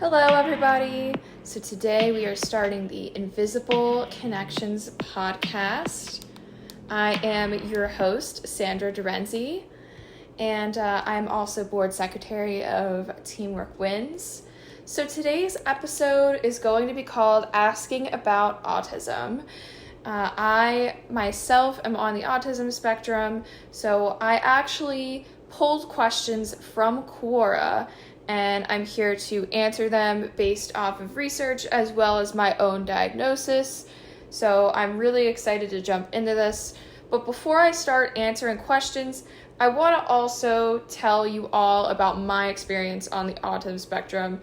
Hello, everybody. So today we are starting the Invisible Connections podcast. I am your host, Sandra Dorenzi, and I'm also board secretary of Teamwork Wins. So today's episode is going to be called Asking About Autism. I myself am on the autism spectrum, so I actually pulled questions from Quora, and I'm here to answer them based off of research as well as my own diagnosis. So I'm really excited to jump into this. But before I start answering questions, I want to also tell you all about my experience on the autism spectrum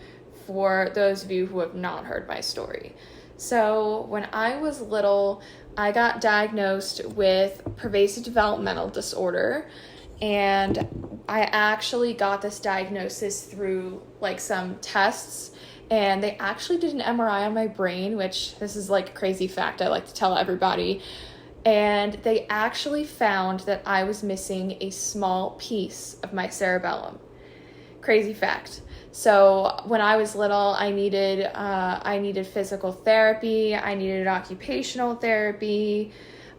for those of you who have not heard my story. So when I was little, I got diagnosed with pervasive developmental disorder, and I actually got this diagnosis through some tests, and they actually did an MRI on my brain, which this is a crazy fact I like to tell everybody, and they actually found that I was missing a small piece of my cerebellum. Crazy fact. So when I was little, I needed physical therapy, I needed occupational therapy,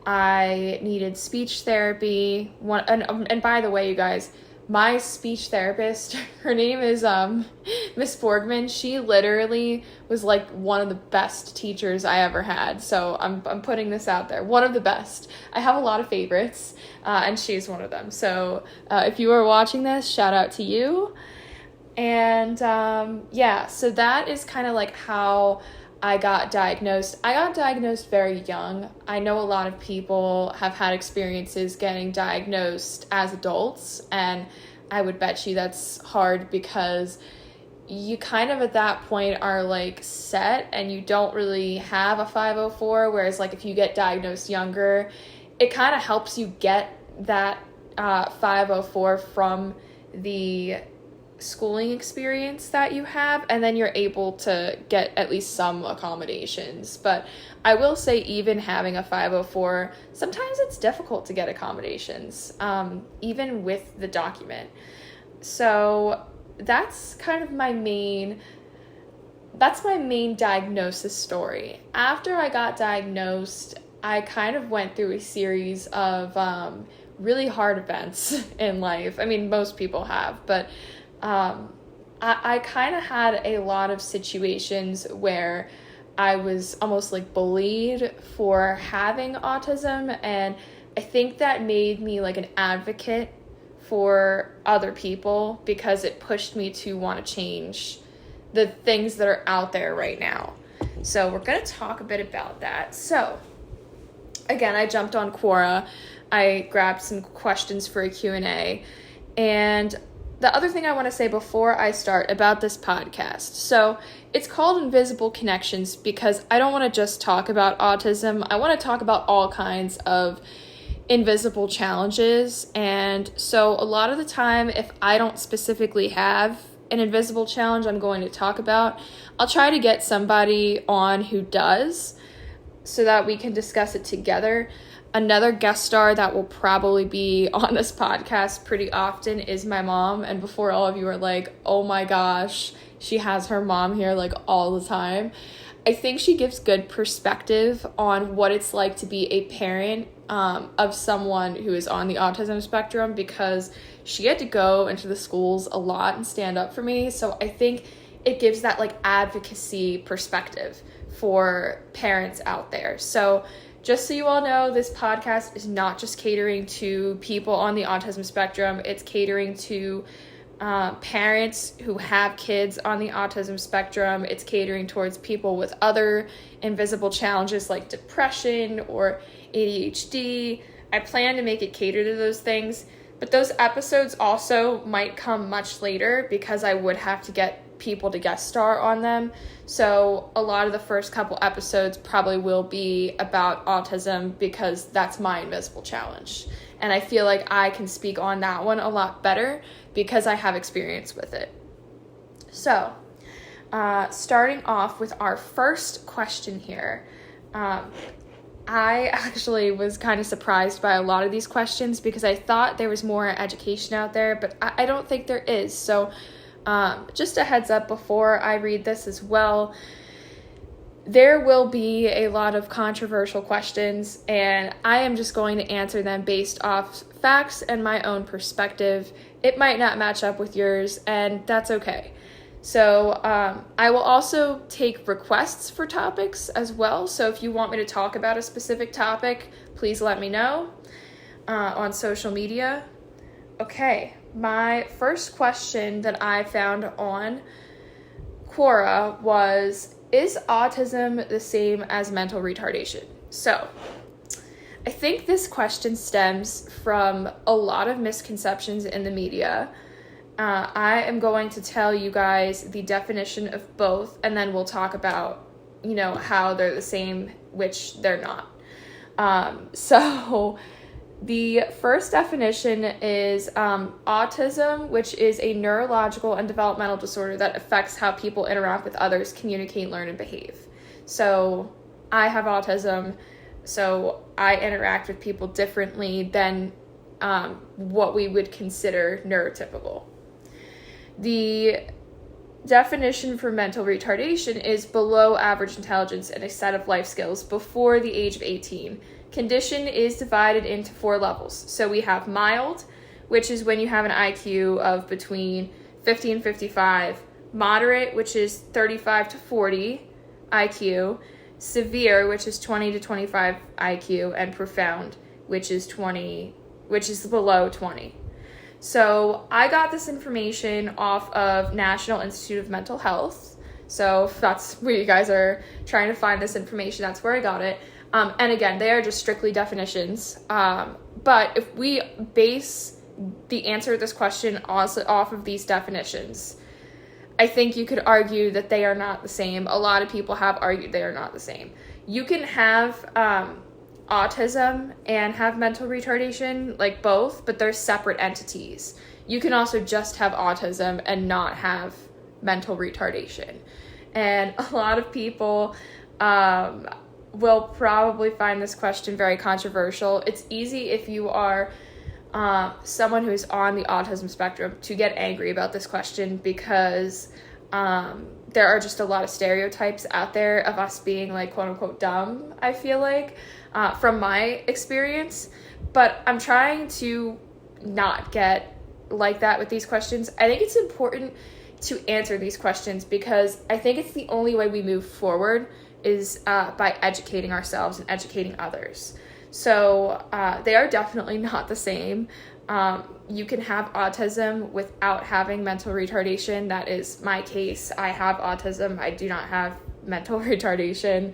I needed speech therapy. And by the way, you guys, my speech therapist, her name is Miss Borgman. She literally was one of the best teachers I ever had. So I'm putting this out there. One of the best. I have a lot of favorites, and she's one of them. So if you are watching this, shout out to you. And so that is kind of how I got diagnosed. I got diagnosed very young. I know a lot of people have had experiences getting diagnosed as adults, and I would bet you that's hard because you kind of at that point are set and you don't really have a 504, whereas if you get diagnosed younger, it kind of helps you get that 504 from the schooling experience that you have, and then you're able to get at least some accommodations. But I will say, even having a 504, sometimes it's difficult to get accommodations, even with the document. So that's kind of my main diagnosis story. After I got diagnosed, I kind of went through a series of really hard events in life. I mean, most people have, but I kind of had a lot of situations where I was almost bullied for having autism, and I think that made me an advocate for other people because it pushed me to want to change the things that are out there right now. So we're going to talk a bit about that. So again, I jumped on Quora. I grabbed some questions for a Q&A, and the other thing I want to say before I start about this podcast, so it's called Invisible Connections because I don't want to just talk about autism. I want to talk about all kinds of invisible challenges. And so a lot of the time, if I don't specifically have an invisible challenge I'm going to talk about, I'll try to get somebody on who does so that we can discuss it together. Another guest star that will probably be on this podcast pretty often is my mom. And before all of you are like, oh my gosh, she has her mom here all the time, I think she gives good perspective on what it's like to be a parent of someone who is on the autism spectrum, because she had to go into the schools a lot and stand up for me. So I think it gives that advocacy perspective for parents out there. So just so you all know, this podcast is not just catering to people on the autism spectrum. It's catering to parents who have kids on the autism spectrum. It's catering towards people with other invisible challenges like depression or ADHD. I plan to make it cater to those things, but those episodes also might come much later because I would have to get people to guest star on them. So a lot of the first couple episodes probably will be about autism because that's my invisible challenge. And I feel like I can speak on that one a lot better because I have experience with it. So starting off with our first question here, I actually was kind of surprised by a lot of these questions because I thought there was more education out there, but I don't think there is. So Just a heads up before I read this as well, there will be a lot of controversial questions, and I am just going to answer them based off facts and my own perspective. It might not match up with yours, and that's okay. So I will also take requests for topics as well. So if you want me to talk about a specific topic, please let me know on social media. Okay, my first question that I found on Quora was, is autism the same as mental retardation? So I think this question stems from a lot of misconceptions in the media. I am going to tell you guys the definition of both, and then we'll talk about, how they're the same, which they're not. So the first definition is autism, which is a neurological and developmental disorder that affects how people interact with others, communicate, learn, and behave. So I have autism, so I interact with people differently than what we would consider neurotypical. The definition for mental retardation is below average intelligence and a set of life skills before the age of 18. Condition is divided into 4 levels. So we have mild, which is when you have an IQ of between 50 and 55, moderate, which is 35 to 40 IQ, severe, which is 20 to 25 IQ, and profound, which is below 20. So I got this information off of National Institute of Mental Health. So if that's where you guys are trying to find this information, that's where I got it. And again, they are just strictly definitions. But if we base the answer to this question also off of these definitions, I think you could argue that they are not the same. A lot of people have argued they are not the same. You can have autism and have mental retardation, like both, but they're separate entities. You can also just have autism and not have mental retardation. And a lot of people will probably find this question very controversial. It's easy if you are someone who's on the autism spectrum to get angry about this question because there are just a lot of stereotypes out there of us being like quote unquote dumb, I feel like, from my experience. But I'm trying to not get like that with these questions. I think it's important to answer these questions because I think it's the only way we move forward is by educating ourselves and educating others. So they are definitely not the same. You can have autism without having mental retardation. That is my case. I have autism. I do not have mental retardation.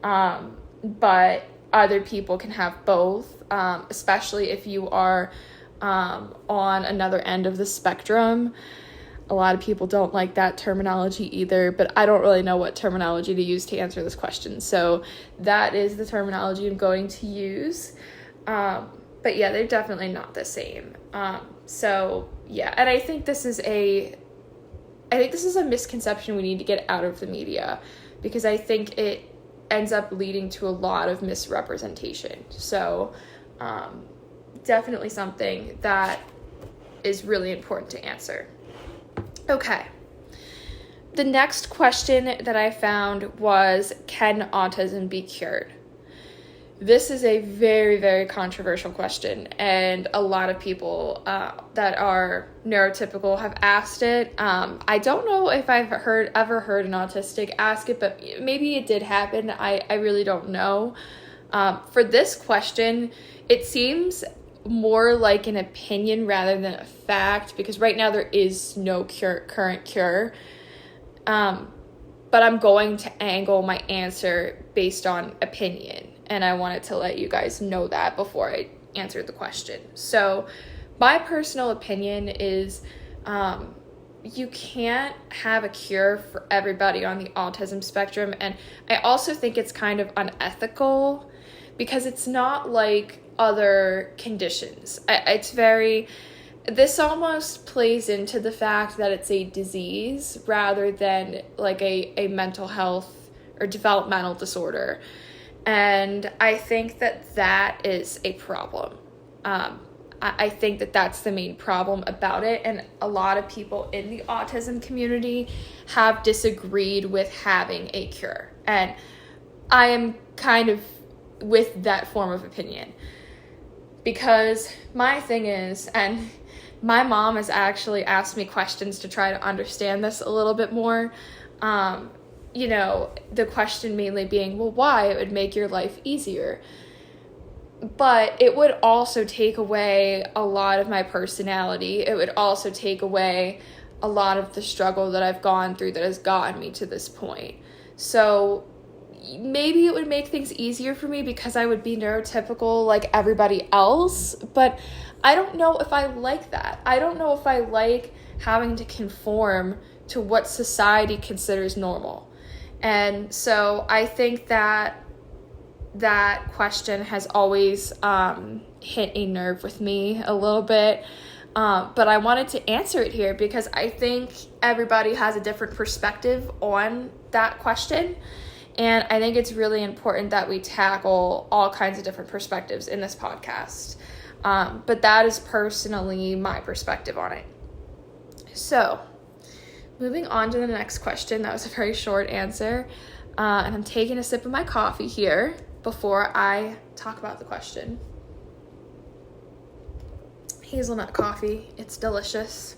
But other people can have both, especially if you are on another end of the spectrum. A lot of people don't like that terminology either, but I don't really know what terminology to use to answer this question. So that is the terminology I'm going to use. But yeah, they're definitely not the same. So yeah, and I think this is a misconception we need to get out of the media because I think it ends up leading to a lot of misrepresentation. So definitely something that is really important to answer. Okay. The next question that I found was, can autism be cured? This is a very, very controversial question, and a lot of people that are neurotypical have asked it. I don't know if I've ever heard an autistic ask it, but maybe it did happen. I really don't know. For this question, it seems more like an opinion rather than a fact, because right now there is no current cure. But I'm going to angle my answer based on opinion, and I wanted to let you guys know that before I answered the question. So my personal opinion is you can't have a cure for everybody on the autism spectrum, and I also think it's kind of unethical because it's not like other conditions. This almost plays into the fact that it's a disease rather than like a mental health or developmental disorder. And I think that is a problem. I think that that's the main problem about it, and a lot of people in the autism community have disagreed with having a cure, and I am kind of with that form of opinion, because my thing is, and my mom has actually asked me questions to try to understand this a little bit more, the question mainly being, well, why? It would make your life easier. But it would also take away a lot of my personality. It would also take away a lot of the struggle that I've gone through that has gotten me to this point. So maybe it would make things easier for me because I would be neurotypical like everybody else, but I don't know if I like that. I don't know if I like having to conform to what society considers normal. And so I think that question has always hit a nerve with me a little bit, but I wanted to answer it here because I think everybody has a different perspective on that question, and I think it's really important that we tackle all kinds of different perspectives in this podcast, but that is personally my perspective on it. So moving on to the next question. That was a very short answer, and I'm taking a sip of my coffee here before I talk about the question. Hazelnut coffee, it's delicious.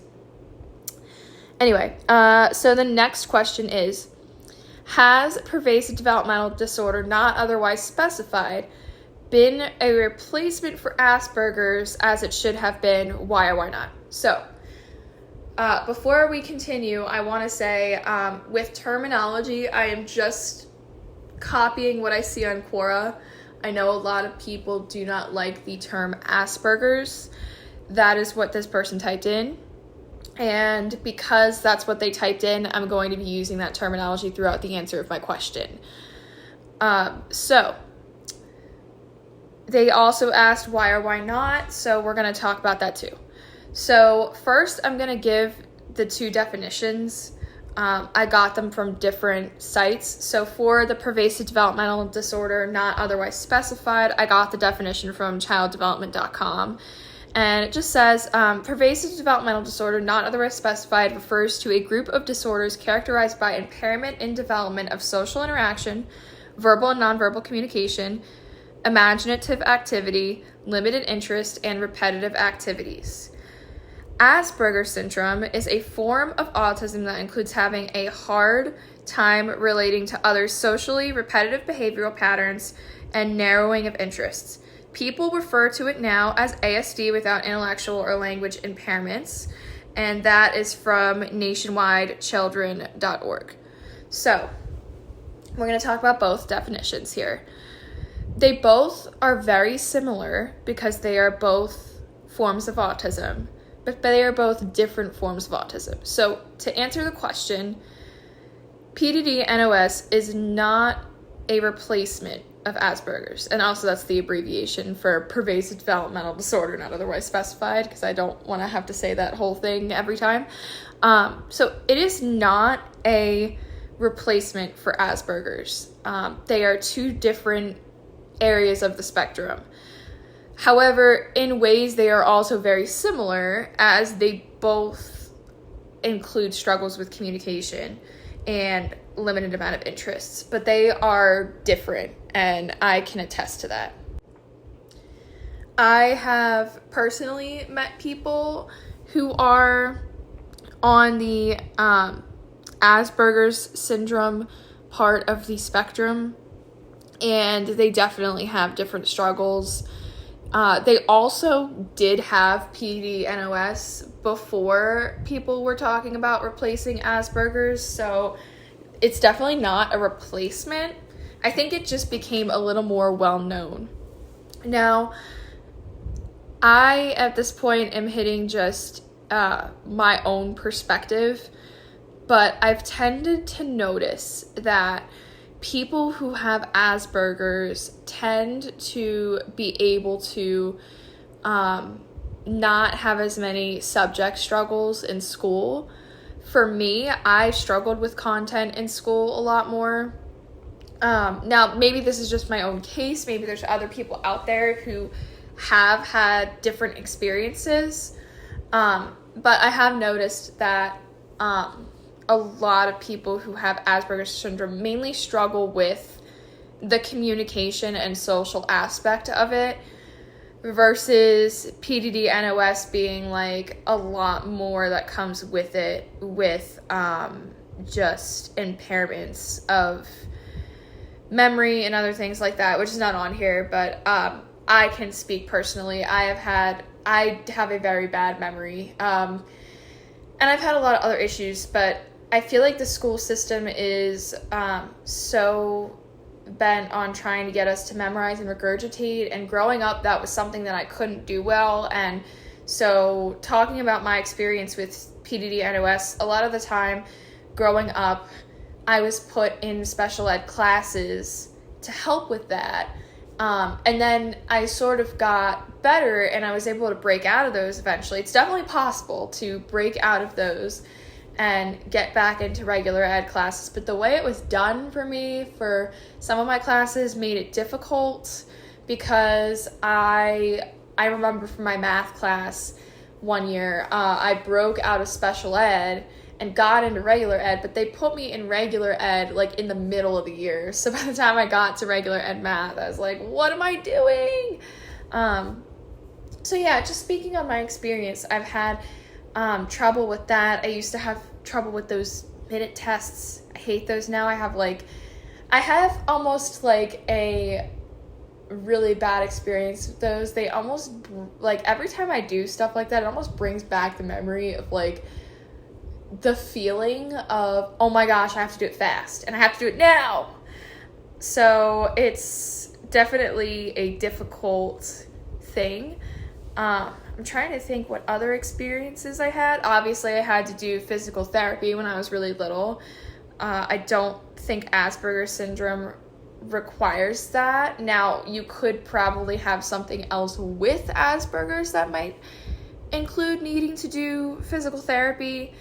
Anyway, so the next question is, has pervasive developmental disorder not otherwise specified been a replacement for Asperger's as it should have been? Why or why not? So, before we continue, I want to say, with terminology, I am just copying what I see on Quora. I know a lot of people do not like the term Asperger's. That is what this person typed in. And because that's what they typed in, I'm going to be using that terminology throughout the answer of my question. So they also asked why or why not, so we're going to talk about that too. So first, I'm going to give the two definitions. I got them from different sites. So for the pervasive developmental disorder not otherwise specified, I got the definition from childdevelopment.com. And it just says, pervasive developmental disorder not otherwise specified refers to a group of disorders characterized by impairment in development of social interaction, verbal and nonverbal communication, imaginative activity, limited interest, and repetitive activities. Asperger's syndrome is a form of autism that includes having a hard time relating to others socially, repetitive behavioral patterns, and narrowing of interests. People refer to it now as ASD without intellectual or language impairments, and that is from nationwidechildren.org. So, we're going to talk about both definitions here. They both are very similar because they are both forms of autism, but they are both different forms of autism. So to answer the question, PDD-NOS is not a replacement of Asperger's. And also that's the abbreviation for pervasive developmental disorder not otherwise specified, because I don't want to have to say that whole thing every time. So it is not a replacement for Asperger's. They are two different areas of the spectrum. However, in ways they are also very similar, as they both include struggles with communication and limited amount of interests, but they are different, and I can attest to that. I have personally met people who are on the Asperger's syndrome part of the spectrum, and they definitely have different struggles. They also did have PDD-NOS before people were talking about replacing Asperger's, so it's definitely not a replacement. I think it just became a little more well-known. Now, I, at this point, am hitting just my own perspective, but I've tended to notice that people who have Asperger's tend to be able to not have as many subject struggles in school. For me, I struggled with content in school a lot more. Now, maybe this is just my own case. Maybe there's other people out there who have had different experiences, but I have noticed that a lot of people who have Asperger's syndrome mainly struggle with the communication and social aspect of it, versus PDD-NOS being like a lot more that comes with it, with just impairments of memory and other things like that, which is not on here, but I can speak personally. I have a very bad memory, and I've had a lot of other issues, but I feel like the school system is so bent on trying to get us to memorize and regurgitate, and growing up, that was something that I couldn't do well. And so talking about my experience with PDD-NOS, a lot of the time growing up, I was put in special ed classes to help with that. And then I sort of got better and I was able to break out of those eventually. It's definitely possible to break out of those and get back into regular ed classes. But the way it was done for me for some of my classes made it difficult, because I remember from my math class one year, I broke out of special ed and got into regular ed, but they put me in regular ed like in the middle of the year. So by the time I got to regular ed math, I was like, what am I doing? So yeah, just speaking on my experience, I've had trouble with that. I used to have trouble with those minute tests. I hate those now. I have almost like a really bad experience with those. They almost, like, every time I do stuff like that, it almost brings back the memory of like the feeling of, oh my gosh, I have to do it fast and I have to do it now. So it's definitely a difficult thing. I'm trying to think what other experiences I had. Obviously, I had to do physical therapy when I was really little. I don't think Asperger's syndrome requires that. Now, you could probably have something else with Asperger's that might include needing to do physical therapy,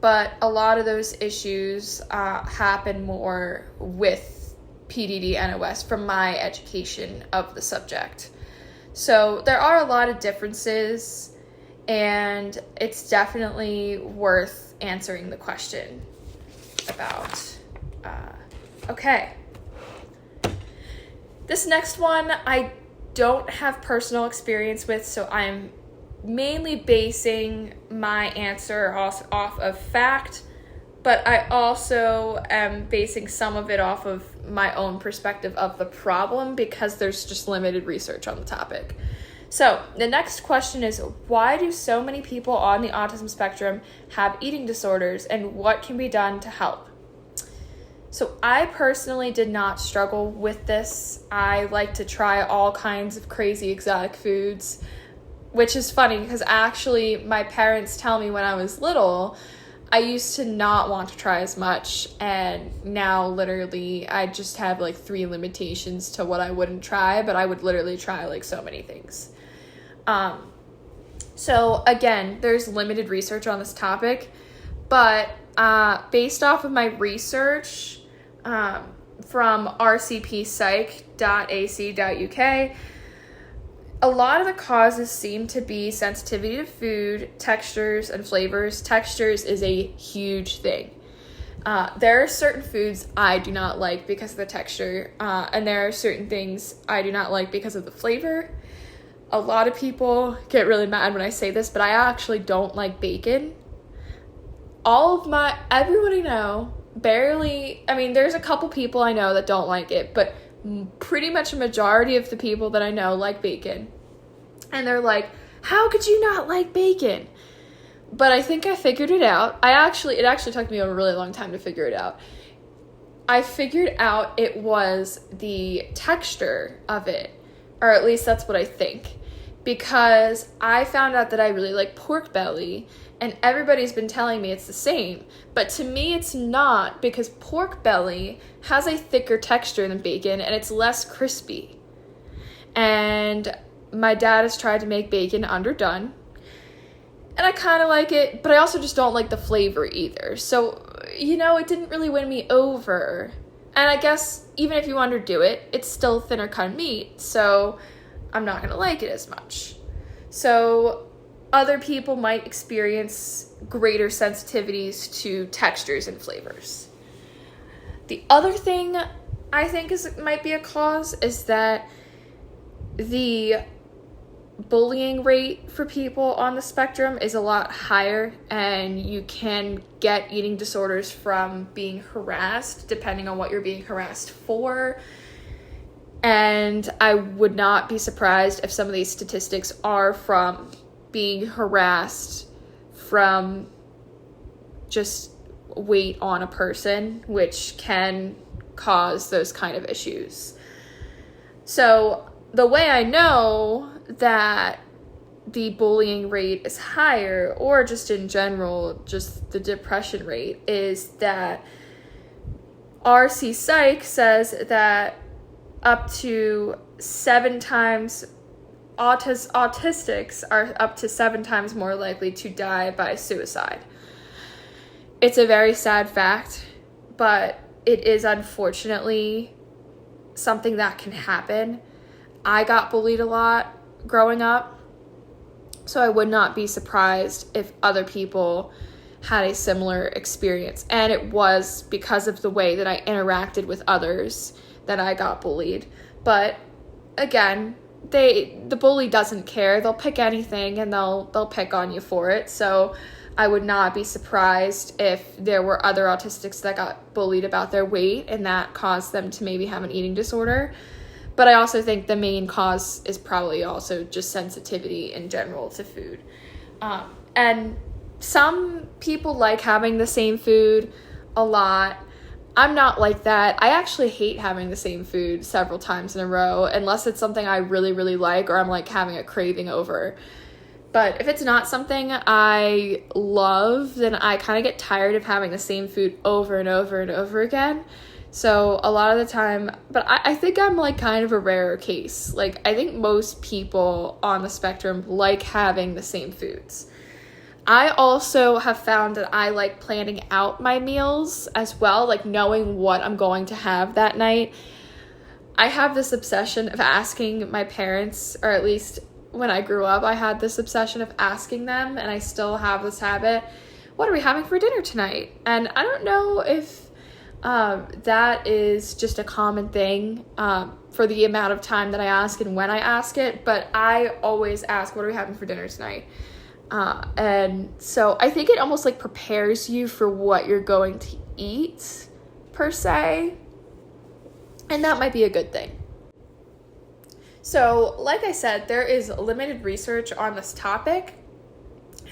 but a lot of those issues happen more with PDD-NOS from my education of the subject. So there are a lot of differences, and it's definitely worth answering the question about. Okay. This next one I don't have personal experience with, so I'm mainly basing my answer off of fact, but I also am basing some of it off of my own perspective of the problem, because there's just limited research on the topic. So the next question is, why do so many people on the autism spectrum have eating disorders, and what can be done to help? So I personally did not struggle with this. I like to try all kinds of crazy exotic foods, which is funny because actually my parents tell me when I was little, I used to not want to try as much, and now literally I just have like 3 limitations to what I wouldn't try, but I would literally try like so many things. So again, there's limited research on this topic, but based off of my research from rcppsych.ac.uk, a lot of the causes seem to be sensitivity to food, textures, and flavors. Textures is a huge thing. There are certain foods I do not like because of the texture, and there are certain things I do not like because of the flavor. A lot of people get really mad when I say this, but I actually don't like bacon. Everyone I know there's a couple people I know that don't like it, but pretty much a majority of the people that I know like bacon. And they're like, how could you not like bacon? But I think I figured it out. It actually took me a really long time to figure it out. I figured out it was the texture of it, or at least that's what I think. Because I found out that I really like pork belly, and everybody's been telling me it's the same. But to me, it's not, because pork belly has a thicker texture than bacon, and it's less crispy. And my dad has tried to make bacon underdone, and I kind of like it, but I also just don't like the flavor either. So, it didn't really win me over. And I guess even if you underdo it, it's still thinner cut meat. So I'm not going to like it as much. So other people might experience greater sensitivities to textures and flavors. The other thing I think might be a cause is that the bullying rate for people on the spectrum is a lot higher, and you can get eating disorders from being harassed, depending on what you're being harassed for. And I would not be surprised if some of these statistics are from being harassed from just weight on a person, which can cause those kind of issues. So the way I know that the bullying rate is higher, or just in general, just the depression rate, is that RC Psych says that up to 7 times autistics are up to 7 times more likely to die by suicide. It's a very sad fact, but it is unfortunately something that can happen. I got bullied a lot growing up, so I would not be surprised if other people had a similar experience. And it was because of the way that I interacted with others that I got bullied. But again, the bully doesn't care. They'll pick anything and they'll pick on you for it. So I would not be surprised if there were other autistics that got bullied about their weight and that caused them to maybe have an eating disorder. But I also think the main cause is probably also just sensitivity in general to food. And some people like having the same food a lot. I'm not like that. I actually hate having the same food several times in a row, unless it's something I really, really like, or I'm like having a craving over. But if it's not something I love, then I kind of get tired of having the same food over and over and over again. So a lot of the time, but I think I'm like kind of a rarer case. Like, I think most people on the spectrum like having the same foods. I also have found that I like planning out my meals as well, like knowing what I'm going to have that night. I have this obsession of asking my parents, or at least when I grew up, I had this obsession of asking them, and I still have this habit, what are we having for dinner tonight? And I don't know if that is just a common thing for the amount of time that I ask and when I ask it, but I always ask, what are we having for dinner tonight? And so I think it almost like prepares you for what you're going to eat, per se, and that might be a good thing. So, like I said, there is limited research on this topic.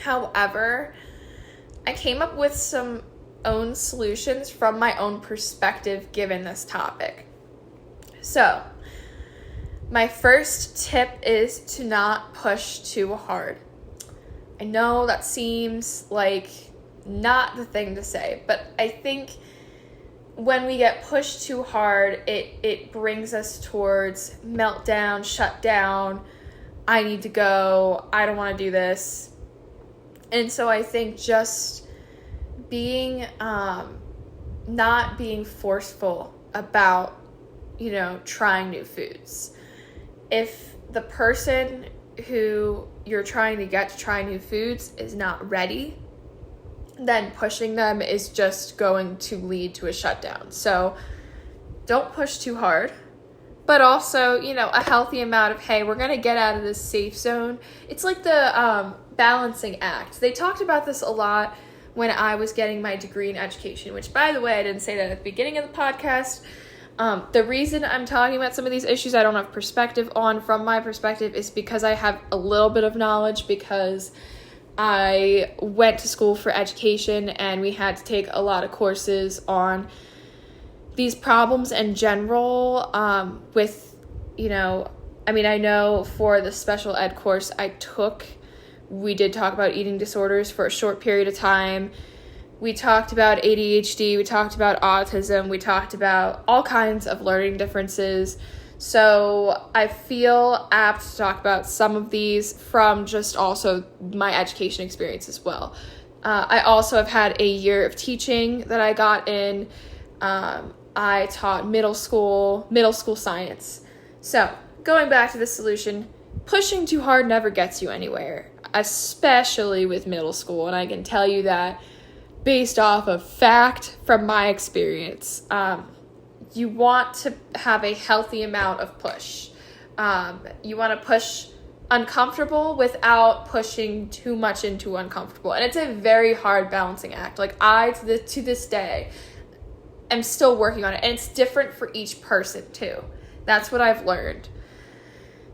However, I came up with some own solutions from my own perspective given this topic. So, my first tip is to not push too hard. I know that seems like not the thing to say, but I think when we get pushed too hard, it brings us towards meltdown, shutdown, I need to go, I don't want to do this. And so I think just being, not being forceful about, trying new foods. If the person who you're trying to get to try new foods is not ready, then pushing them is just going to lead to a shutdown. So don't push too hard, but also, a healthy amount of, hey, we're going to get out of this safe zone. It's like the balancing act. They talked about this a lot when I was getting my degree in education, which, by the way, I didn't say that at the beginning of the podcast. The reason I'm talking about some of these issues I don't have perspective on from my perspective is because I have a little bit of knowledge, because I went to school for education and we had to take a lot of courses on these problems in general with, I know for the special ed course I took, we did talk about eating disorders for a short period of time. We talked about ADHD, we talked about autism, we talked about all kinds of learning differences. So I feel apt to talk about some of these from just also my education experience as well. I also have had a year of teaching that I got in. I taught middle school science. So going back to the solution, pushing too hard never gets you anywhere, especially with middle school. And I can tell you that based off of fact from my experience. You want to have a healthy amount of push. You want to push uncomfortable without pushing too much into uncomfortable. And it's a very hard balancing act. Like to this day, am still working on it. And it's different for each person too. That's what I've learned.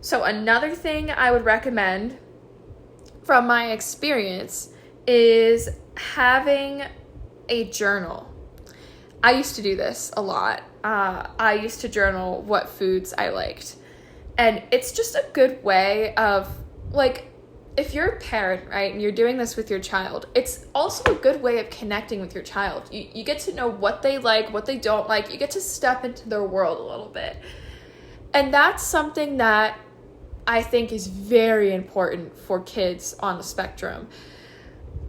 So another thing I would recommend from my experience is having a journal. I used to do this a lot. I used to journal what foods I liked. And it's just a good way of, like, if you're a parent, right, and you're doing this with your child, it's also a good way of connecting with your child. You get to know what they like, what they don't like. You get to step into their world a little bit. And that's something that I think is very important for kids on the spectrum.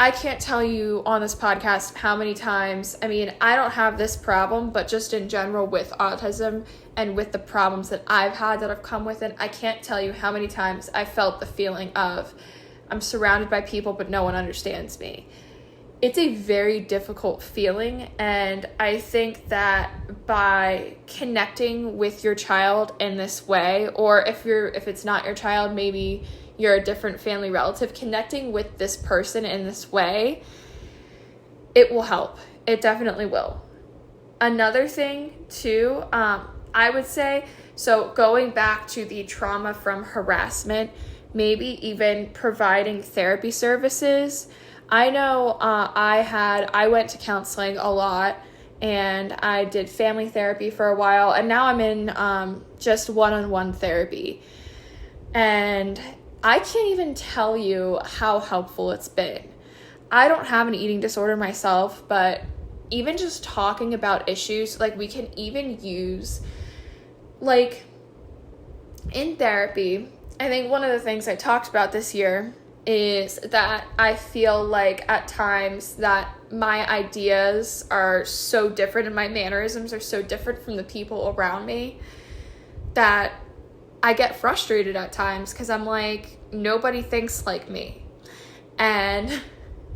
I can't tell you on this podcast how many times, I mean, I don't have this problem, but just in general with autism and with the problems that I've had that have come with it, I can't tell you how many times I felt the feeling of I'm surrounded by people, but no one understands me. It's a very difficult feeling, and I think that by connecting with your child in this way, or if it's not your child, maybe you're a different family relative, connecting with this person in this way, it will help. It definitely will. Another thing too, I would say, so going back to the trauma from harassment, maybe even providing therapy services. I know I went to counseling a lot, and I did family therapy for a while, and now I'm in just one-on-one therapy. And I can't even tell you how helpful it's been. I don't have an eating disorder myself, but even just talking about issues, like we can even use, like in therapy, I think one of the things I talked about this year is that I feel like at times that my ideas are so different and my mannerisms are so different from the people around me that I get frustrated at times because I'm like, nobody thinks like me. And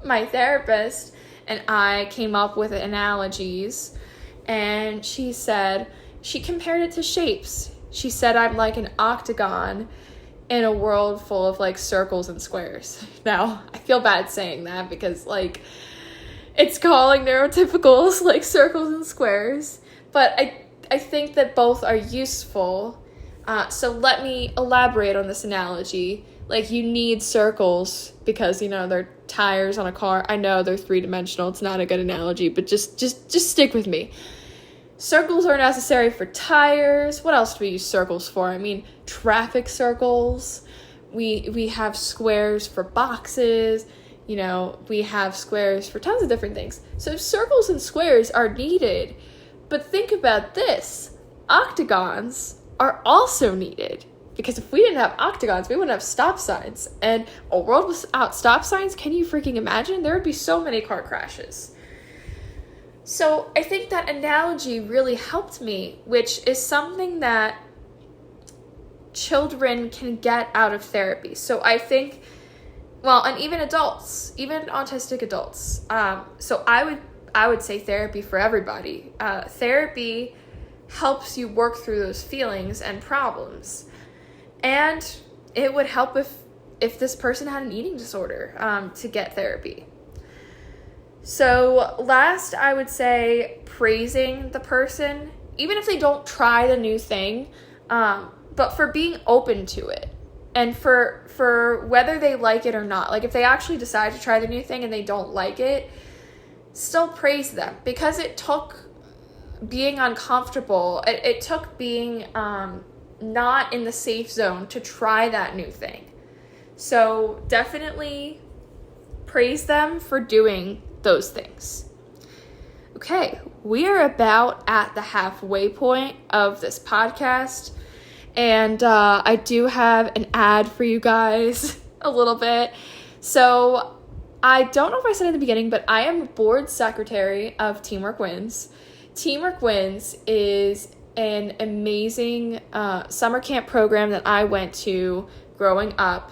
my therapist and I came up with analogies, and she compared it to shapes. She said I'm like an octagon in a world full of like circles and squares. Now, I feel bad saying that because like it's calling neurotypicals like circles and squares, but I think that both are useful. So let me elaborate on this analogy. Like, you need circles because, you know, they're tires on a car. I know they're three-dimensional. It's not a good analogy, but just stick with me. Circles are necessary for tires. What else do we use circles for? I mean, traffic circles. We have squares for boxes. You know, we have squares for tons of different things. So circles and squares are needed. But think about this. Octagons are also needed. Because if we didn't have octagons, we wouldn't have stop signs. And a world without stop signs, can you freaking imagine? There would be so many car crashes. So I think that analogy really helped me, which is something that children can get out of therapy. So I think, well, and even adults, even autistic adults. So I would say therapy for everybody. Therapy helps you work through those feelings and problems. And it would help if this person had an eating disorder to get therapy. So last, I would say praising the person, even if they don't try the new thing, but for being open to it and for whether they like it or not. Like if they actually decide to try the new thing and they don't like it, still praise them, because it took being uncomfortable. It took being not in the safe zone to try that new thing. So definitely praise them for doing those things. Okay, we are about at the halfway point of this podcast, and I do have an ad for you guys a little bit. So I don't know if I said in the beginning, but I am board secretary of Teamwork Wins. Teamwork Wins is an amazing summer camp program that I went to growing up.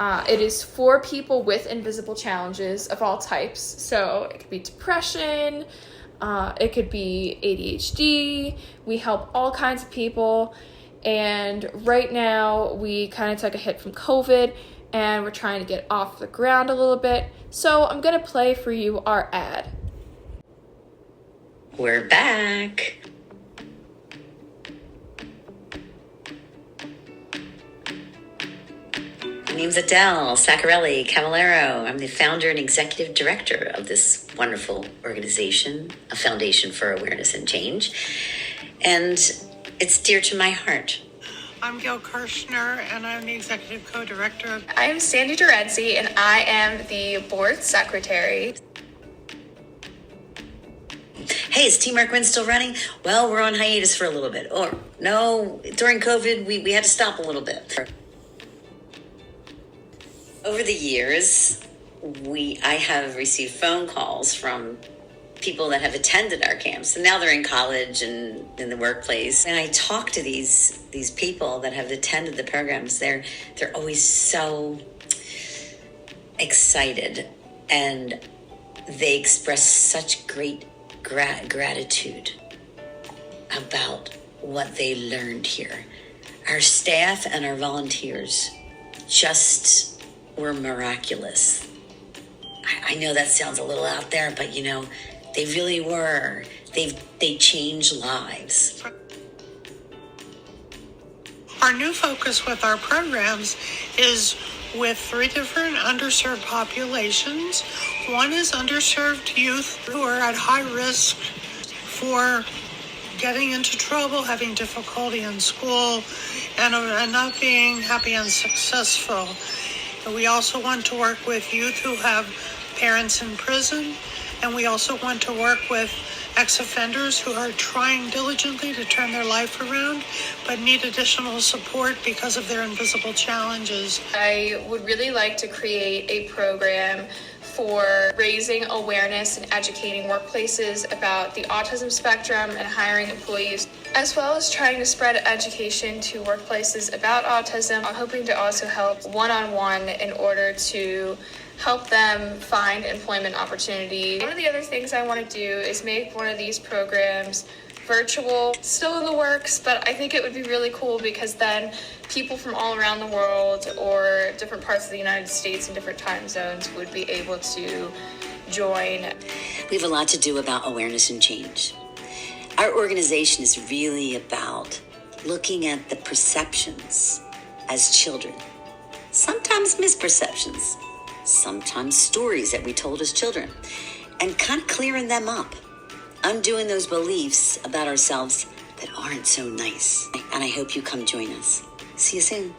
It is for people with invisible challenges of all types. So it could be depression, it could be ADHD. We help all kinds of people. And right now we kind of took a hit from COVID and we're trying to get off the ground a little bit. So I'm going to play for you our ad. We're back. My name's Adele Saccarelli Cavallero. I'm the founder and executive director of this wonderful organization, a foundation for awareness and change. And it's dear to my heart. I'm Gail Kirshner, and I'm the executive co-director. I am Sandy Dorenzi, and I am the board secretary. Hey, is Teamwork Win still running? Well, we're on hiatus for a little bit. Or, no, during COVID, we had to stop a little bit. Over the years, I have received phone calls from people that have attended our camps, and now they're in college and in the workplace. And I talk to these people that have attended the programs. They're always so excited, and they express such great gratitude about what they learned here. Our staff and our volunteers just were miraculous. I know that sounds a little out there, but they really were. They changed lives. Our new focus with our programs is with 3 different underserved populations. One is underserved youth who are at high risk for getting into trouble, having difficulty in school, and not being happy and successful. We also want to work with youth who have parents in prison, and we also want to work with ex-offenders who are trying diligently to turn their life around, but need additional support because of their invisible challenges. I would really like to create a program for raising awareness and educating workplaces about the autism spectrum and hiring employees, as well as trying to spread education to workplaces about autism. I'm hoping to also help one-on-one in order to help them find employment opportunity. One of the other things I want to do is make one of these programs virtual. Still in the works, but I think it would be really cool because then people from all around the world or different parts of the United States and different time zones would be able to join. We have a lot to do about awareness and change. Our organization is really about looking at the perceptions as children, sometimes misperceptions, sometimes stories that we told as children, and kind of clearing them up, undoing those beliefs about ourselves that aren't so nice. And I hope you come join us. See you soon.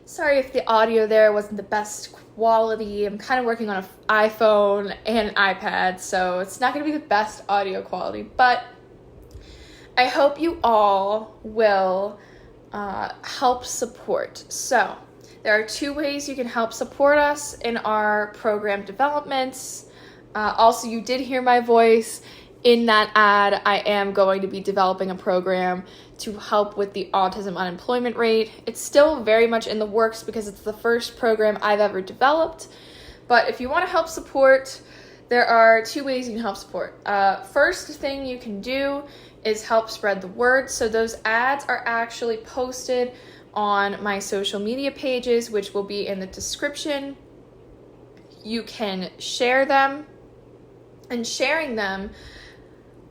Sorry if the audio there wasn't the best quality. I'm kind of working on an iPhone and an iPad, so it's not going to be the best audio quality, but I hope you all will help support. So there are 2 ways you can help support us in our program developments. Also, you did hear my voice in that ad. I am going to be developing a program to help with the autism unemployment rate. It's still very much in the works because it's the first program I've ever developed. But if you want to help support, there are 2 ways you can help support. First thing you can do is help spread the word. So those ads are actually posted on my social media pages, which will be in the description. You can share them, and sharing them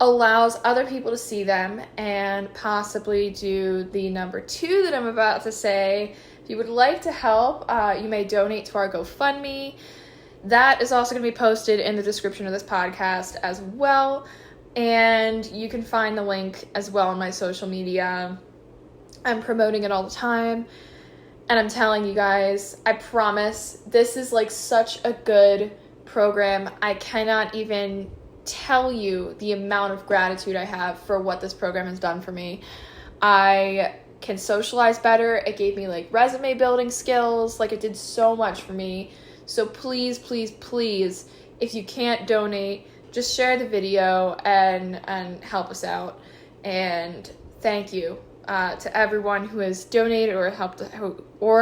allows other people to see them and possibly do the number 2 that I'm about to say. If you would like to help, you may donate to our GoFundMe. That is also going to be posted in the description of this podcast as well, and you can find the link as well on my social media. I'm promoting it all the time, and I'm telling you guys, I promise, this is like such a good program. I cannot even tell you the amount of gratitude I have for what this program has done for me. I can socialize better. It gave me like resume building skills. Like, it did so much for me. So please, please, please, if you can't donate, just share the video and help us out. And thank you to everyone who has donated or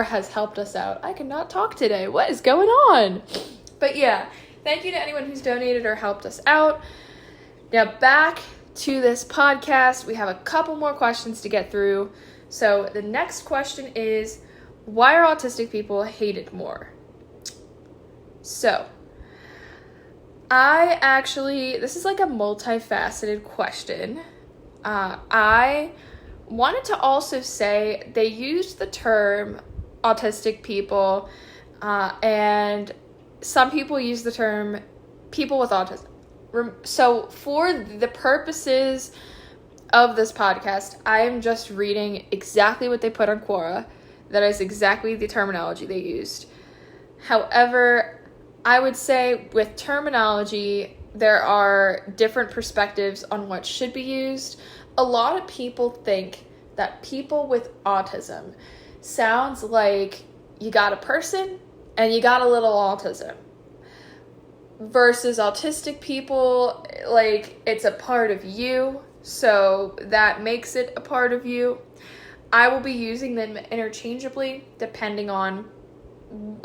has helped us out. I cannot talk today. What is going on? But yeah, thank you to anyone who's donated or helped us out. Now back to this podcast. We have a couple more questions to get through. So the next question is, why are autistic people hated more? So, this is like a multifaceted question. I wanted to also say they used the term autistic people, and some people use the term people with autism. So for the purposes of this podcast, I am just reading exactly what they put on Quora. That is exactly the terminology they used. However, I would say with terminology, there are different perspectives on what should be used. A lot of people think that people with autism sounds like you got a person and you got a little autism. Versus autistic people, like it's a part of you, so that makes it a part of you. I will be using them interchangeably depending on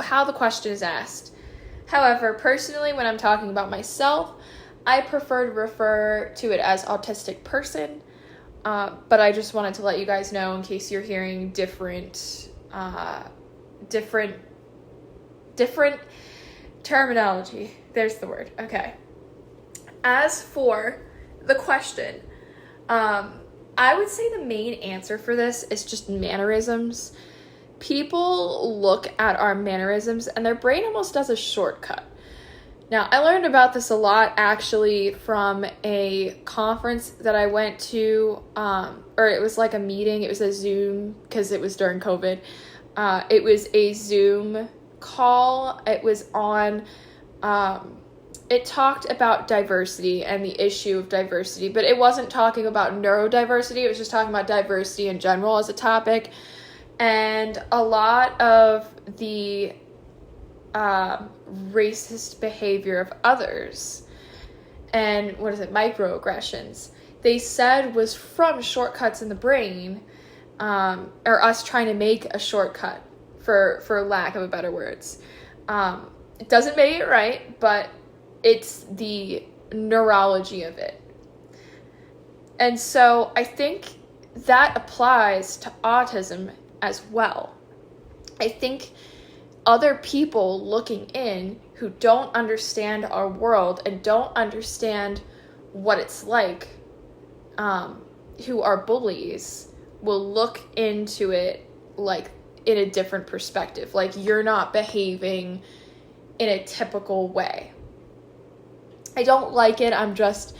how the question is asked. However, personally, when I'm talking about myself, I prefer to refer to it as autistic person, but I just wanted to let you guys know in case you're hearing different terminology. There's the word. Okay. As for the question, I would say the main answer for this is just mannerisms. People look at our mannerisms and their brain almost does a shortcut. Now, I learned about this a lot actually from a conference that I went to, or it was like a meeting. It was a Zoom because it was during COVID. It was a Zoom call. It was on, it talked about diversity and the issue of diversity, but it wasn't talking about neurodiversity. It was just talking about diversity in general as a topic. And a lot of the racist behavior of others and microaggressions, they said was from shortcuts in the brain, or us trying to make a shortcut, for lack of a better words. It doesn't make it right, but it's the neurology of it. And so I think that applies to autism as well. I think other people looking in who don't understand our world and don't understand what it's like, who are bullies, will look into it like in a different perspective. Like, you're not behaving in a typical way. I don't like it. I'm just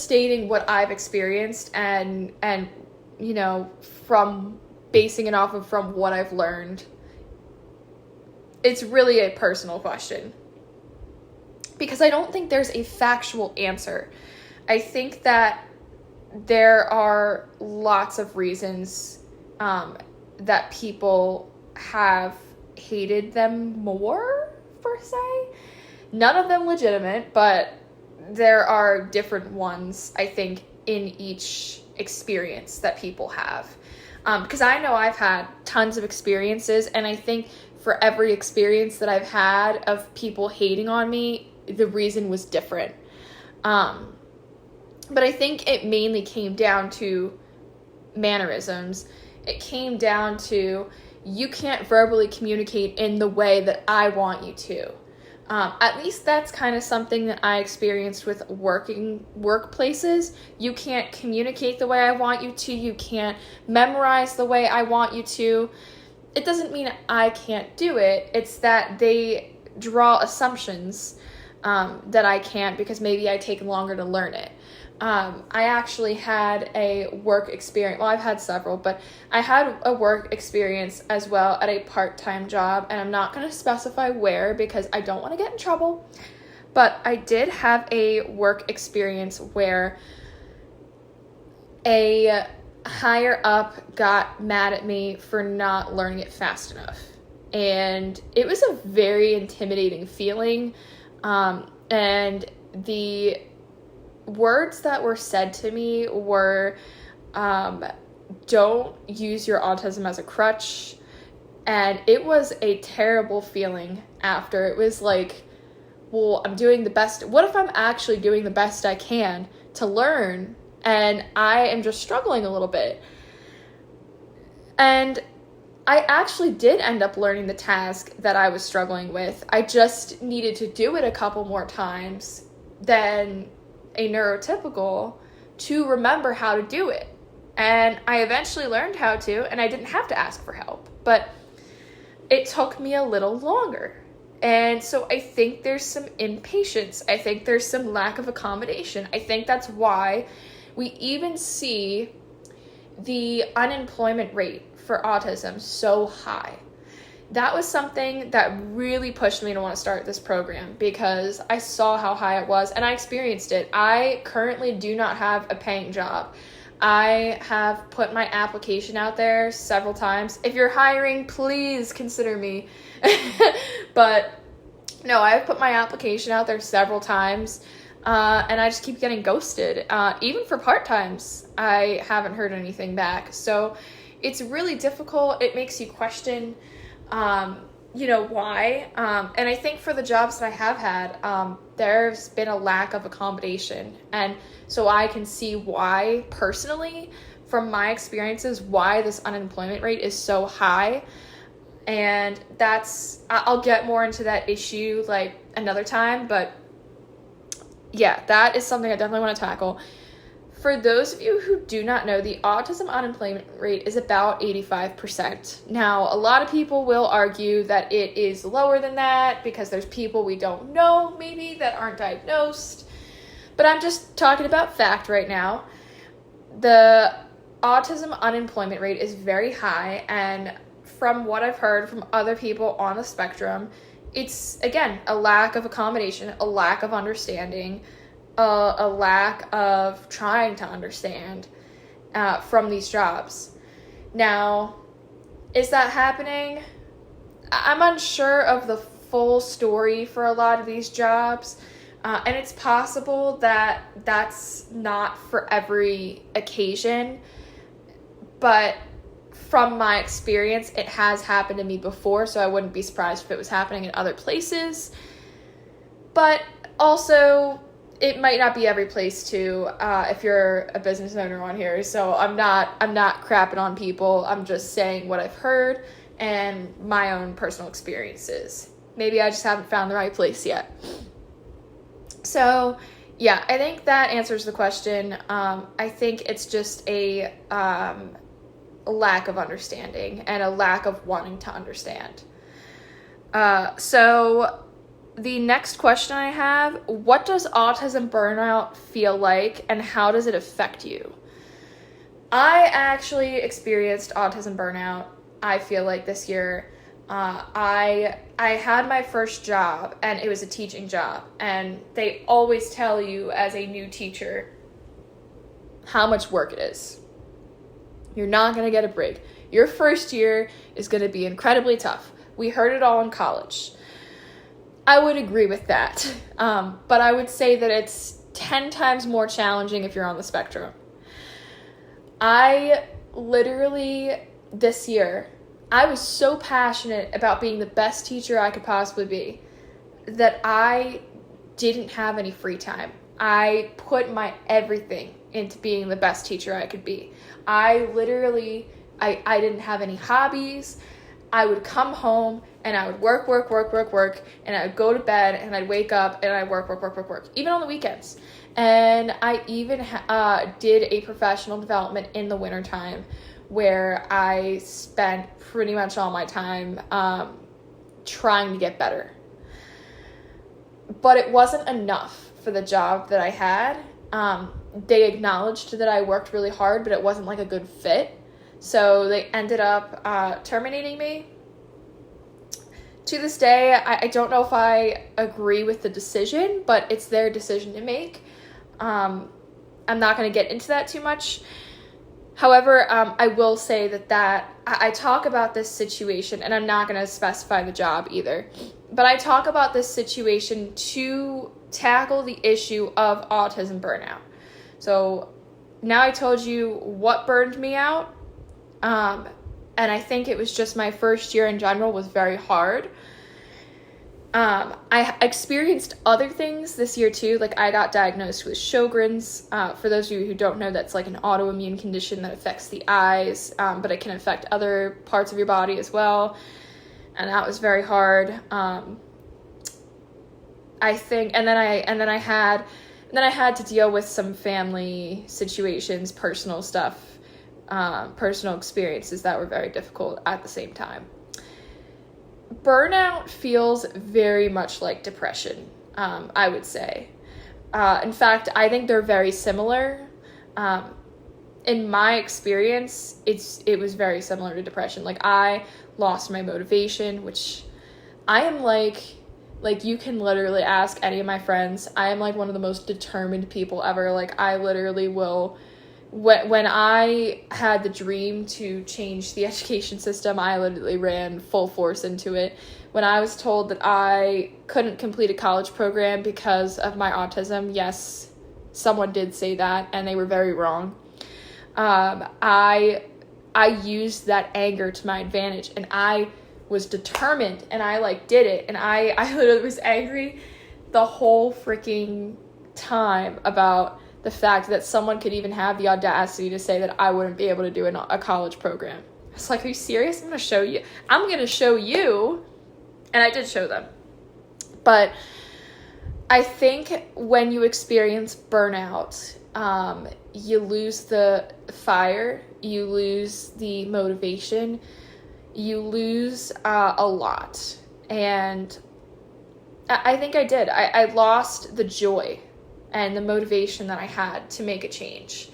stating what I've experienced and you know, from basing it off of from what I've learned. It's really a personal question because I don't think there's a factual answer. I think that there are lots of reasons that people have hated them more, per se. None of them legitimate, but there are different ones, I think, in each experience that people have. Because I know I've had tons of experiences, and I think for every experience that I've had of people hating on me, the reason was different. But I think it mainly came down to mannerisms. It came down to, you can't verbally communicate in the way that I want you to. At least that's kind of something that I experienced with workplaces. You can't communicate the way I want you to. You can't memorize the way I want you to. It doesn't mean I can't do it. It's that they draw assumptions that I can't because maybe I take longer to learn it. I actually had a work experience. Well, I've had several, but I had a work experience as well at a part-time job, and I'm not going to specify where because I don't want to get in trouble. But I did have a work experience where a higher up got mad at me for not learning it fast enough. And it was a very intimidating feeling. And the words that were said to me were, don't use your autism as a crutch. And it was a terrible feeling after. It was like, well, I'm doing the best. What if I'm actually doing the best I can to learn and I am just struggling a little bit? And I actually did end up learning the task that I was struggling with. I just needed to do it a couple more times than a neurotypical to remember how to do it. And I eventually learned how to, and I didn't have to ask for help. But it took me a little longer. And so I think there's some impatience. I think there's some lack of accommodation. I think that's why we even see the unemployment rate for autism so high. That was something that really pushed me to want to start this program because I saw how high it was and I experienced it. I currently do not have a paying job. I have put my application out there several times. If you're hiring, please consider me. But no, I've put my application out there several times, and I just keep getting ghosted. Even for part-times, I haven't heard anything back. So it's really difficult. It makes you question, why. And I think for the jobs that I have had, there's been a lack of accommodation. And so I can see why, personally, from my experiences, why this unemployment rate is so high. And I'll get more into that issue like another time. But yeah, that is something I definitely want to tackle. For those of you who do not know, the autism unemployment rate is about 85%. Now, a lot of people will argue that it is lower than that because there's people we don't know maybe that aren't diagnosed. But I'm just talking about fact right now. The autism unemployment rate is very high, and from what I've heard from other people on the spectrum, it's, again, a lack of accommodation, a lack of understanding, a lack of trying to understand from these jobs. Now, is that happening? I'm unsure of the full story for a lot of these jobs, and it's possible that that's not for every occasion, but from my experience, it has happened to me before, so I wouldn't be surprised if it was happening in other places. But also, it might not be every place too, if you're a business owner on here. So I'm not crapping on people. I'm just saying what I've heard and my own personal experiences. Maybe I just haven't found the right place yet. So yeah, I think that answers the question. I think it's just a lack of understanding and a lack of wanting to understand. So the next question I have, what does autism burnout feel like and how does it affect you? I actually experienced autism burnout, I feel like, this year. I had my first job and it was a teaching job, and they always tell you as a new teacher how much work it is. You're not going to get a break. Your first year is going to be incredibly tough. We heard it all in college. I would agree with that. But I would say that it's 10 times more challenging if you're on the spectrum. I literally, this year, I was so passionate about being the best teacher I could possibly be that I didn't have any free time. I put my everything into being the best teacher I could be. I literally didn't have any hobbies. I would come home and I would work, and I would go to bed and I'd wake up and I'd work, even on the weekends. And I even did a professional development in the wintertime where I spent pretty much all my time trying to get better. But it wasn't enough for the job that I had. They acknowledged that I worked really hard, but it wasn't like a good fit. So they ended up terminating me. To this day, I don't know if I agree with the decision, but it's their decision to make. I'm not going to get into that too much. However, I will say that I talk about this situation, and I'm not going to specify the job either, But I talk about this situation to tackle the issue of autism burnout. So now I told you what burned me out. And I think it was just my first year in general was very hard. I experienced other things this year too. Like I got diagnosed with Sjogren's. For those of you who don't know, that's like an autoimmune condition that affects the eyes, but it can affect other parts of your body as well. And that was very hard. I think, and then I had to deal with some family situations, personal stuff, personal experiences that were very difficult at the same time. Burnout feels very much like depression, I would say. In fact, I think they're very similar. In my experience, it was very similar to depression. Like I lost my motivation, which I am like you can literally ask any of my friends. I am like one of the most determined people ever. Like I literally will, when I had the dream to change the education system, I literally ran full force into it. When I was told that I couldn't complete a college program because of my autism, yes, someone did say that, and they were very wrong. I used that anger to my advantage, and I was determined, and I did it, and I literally was angry the whole freaking time about the fact that someone could even have the audacity to say that I wouldn't be able to do a college program. It's like, are you serious? I'm going to show you. And I did show them. But I think when you experience burnout, you lose the fire, you lose the motivation, you lose a lot. And I think I did. I lost the joy and the motivation that I had to make a change.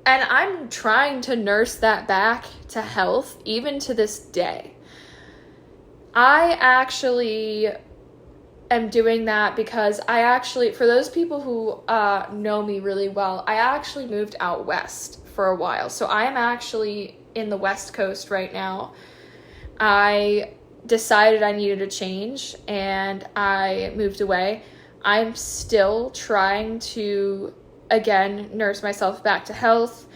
And I'm trying to nurse that back to health, even to this day. I actually am doing that because for those people who know me really well, I actually moved out west for a while. So I am actually in the West Coast right now. I decided I needed a change and I moved away. I'm still trying to, again, nurse myself back to health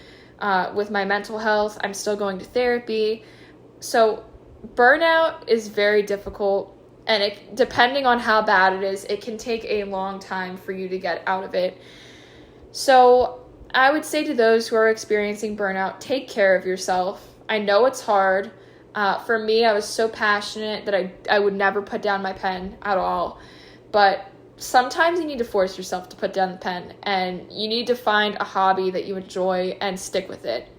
with my mental health. I'm still going to therapy. So burnout is very difficult, and depending on how bad it is, it can take a long time for you to get out of it. So I would say to those who are experiencing burnout, take care of yourself. I know it's hard. For me, I was so passionate that I would never put down my pen at all. But sometimes you need to force yourself to put down the pen, and you need to find a hobby that you enjoy and stick with it.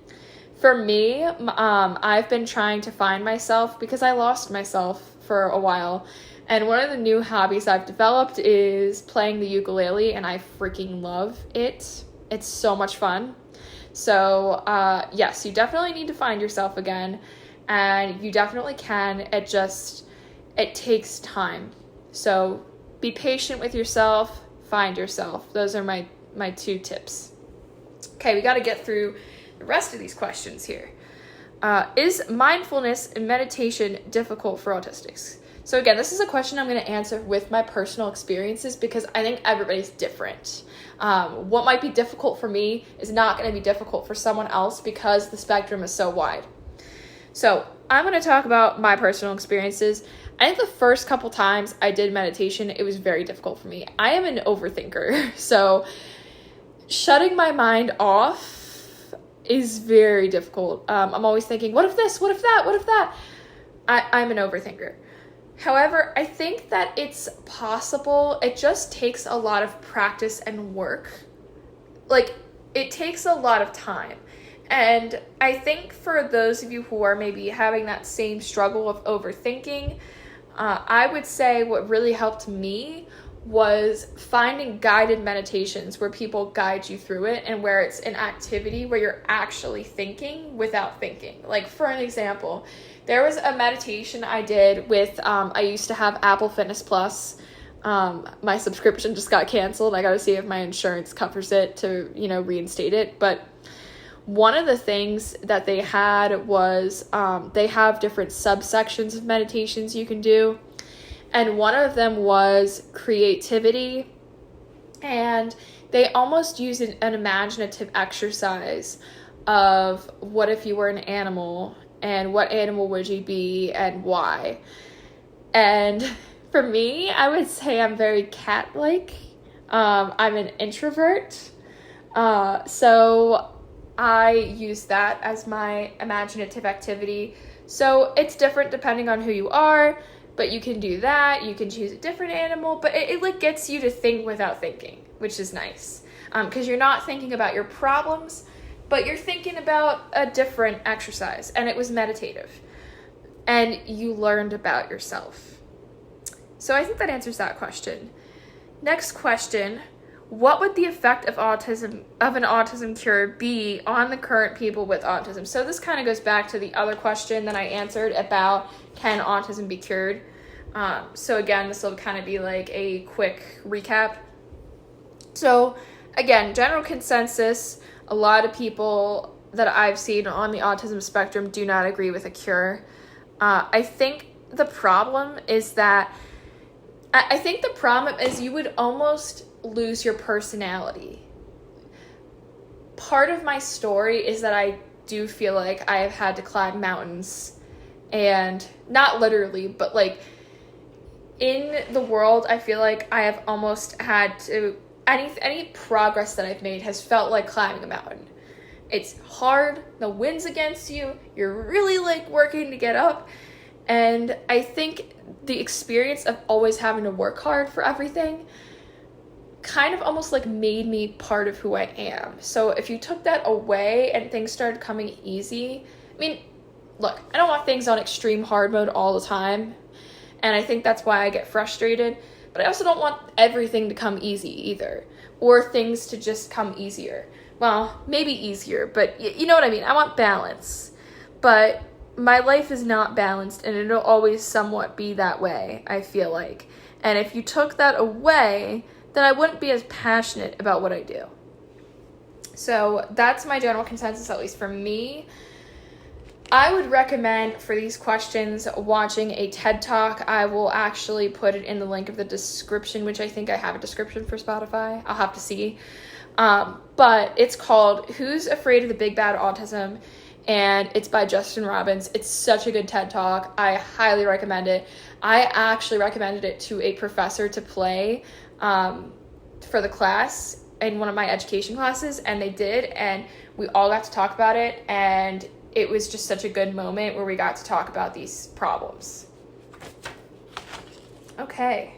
For me, I've been trying to find myself because I lost myself for a while. And one of the new hobbies I've developed is playing the ukulele, and I freaking love it. It's so much fun. So, yes, you definitely need to find yourself again, and you definitely can. It takes time. So be patient with yourself, find yourself. Those are my 2 tips. Okay, we got to get through the rest of these questions here. Is mindfulness and meditation difficult for autistics? So again, this is a question I'm going to answer with my personal experiences because I think everybody's different. What might be difficult for me is not going to be difficult for someone else because the spectrum is so wide. So I'm going to talk about my personal experiences. I think the first couple times I did meditation, it was very difficult for me. I am an overthinker, so shutting my mind off is very difficult. I'm always thinking, what if this, what if that, what if that? I'm an overthinker. However, I think that it's possible. It just takes a lot of practice and work. It takes a lot of time. And I think for those of you who are maybe having that same struggle of overthinking, I would say what really helped me was finding guided meditations where people guide you through it and where it's an activity where you're actually thinking without thinking. Like, for an example, there was a meditation I did with, I used to have Apple Fitness Plus. My subscription just got canceled. I got to see if my insurance covers it to, reinstate it. But one of the things that they had was they have different subsections of meditations you can do. and one of them was creativity, and they almost used an imaginative exercise of what if you were an animal, and what animal would you be and why. And for me, I would say I'm very cat-like. I'm an introvert, so I use that as my imaginative activity. So it's different depending on who you are, but you can do that. You can choose a different animal, but it like gets you to think without thinking, which is nice, because you're not thinking about your problems, but you're thinking about a different exercise, and it was meditative, and you learned about yourself. So I think that answers that question. Next question, what would the effect of an autism cure be on the current people with autism? So this kind of goes back to the other question that I answered about can autism be cured? So again, this will kind of be like a quick recap. So again, general consensus, a lot of people that I've seen on the autism spectrum do not agree with a cure. I think the problem is you would almost lose your personality. Part of my story is that I do feel like I have had to climb mountains, and not literally, but like in the world, I feel like I have almost had to, any progress that I've made has felt like climbing a mountain. It's hard, the wind's against you, you're really like working to get up, and I think the experience of always having to work hard for everything kind of almost like made me part of who I am. So if you took that away and things started coming easy, I mean, look, I don't want things on extreme hard mode all the time, and I think that's why I get frustrated, but I also don't want everything to come easy either, or things to just come easier. Well, maybe easier, but you know what I mean. I want balance, but my life is not balanced, and it'll always somewhat be that way, I feel like. And if you took that away, then I wouldn't be as passionate about what I do. So that's my general consensus, at least for me. I would recommend for these questions watching a TED Talk. I will actually put it in the link of the description, which I think I have a description for Spotify. I'll have to see. But it's called Who's Afraid of the Big Bad Autism? And it's by Justin Robbins. It's such a good TED Talk. I highly recommend it. I actually recommended it to a professor to play for the class in one of my education classes, and they did, and we all got to talk about it, and it was just such a good moment where we got to talk about these problems. Okay,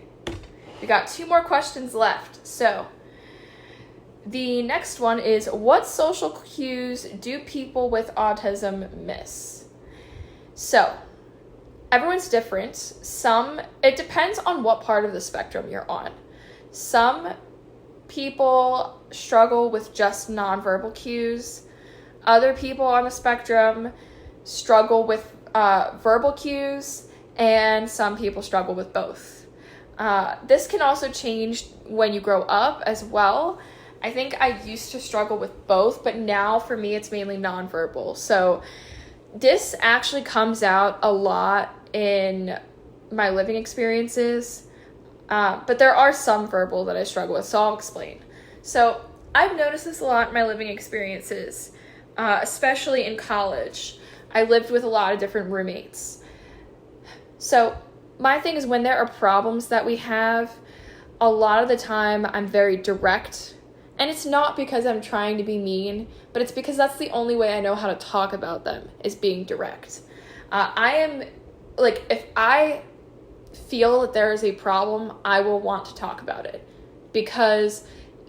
we got 2 more questions left. So the next one is, what social cues do people with autism miss? So everyone's different. It depends on what part of the spectrum you're on. Some people struggle with just nonverbal cues. Other people on the spectrum struggle with verbal cues, and some people struggle with both. This can also change when you grow up as well. I think I used to struggle with both, but now for me it's mainly nonverbal. So this actually comes out a lot in my living experiences, but there are some verbal that I struggle with, so I'll explain. So I've noticed this a lot in my living experiences, especially in college. I lived with a lot of different roommates. So my thing is, when there are problems that we have, a lot of the time I'm very direct. And it's not because I'm trying to be mean, but it's because that's the only way I know how to talk about them, is being direct. I am, like, if I feel that there is a problem, I will want to talk about it, because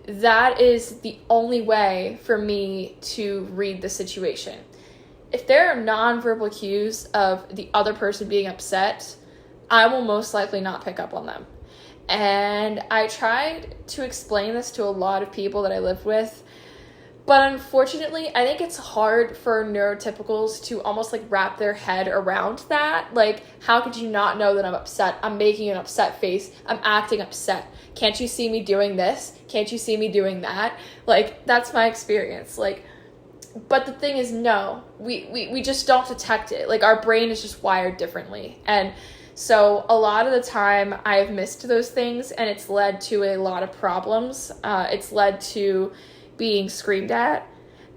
that is the only way for me to read the situation. If there are nonverbal cues of the other person being upset, I will most likely not pick up on them. And I tried to explain this to a lot of people that I live with, but unfortunately, I think it's hard for neurotypicals to almost like wrap their head around that. Like, how could you not know that I'm upset? I'm making an upset face. I'm acting upset. Can't you see me doing this? Can't you see me doing that? Like, that's my experience. Like, but the thing is, no, we just don't detect it. Like, our brain is just wired differently. And So a lot of the time I've missed those things, and it's led to a lot of problems. It's led to being screamed at.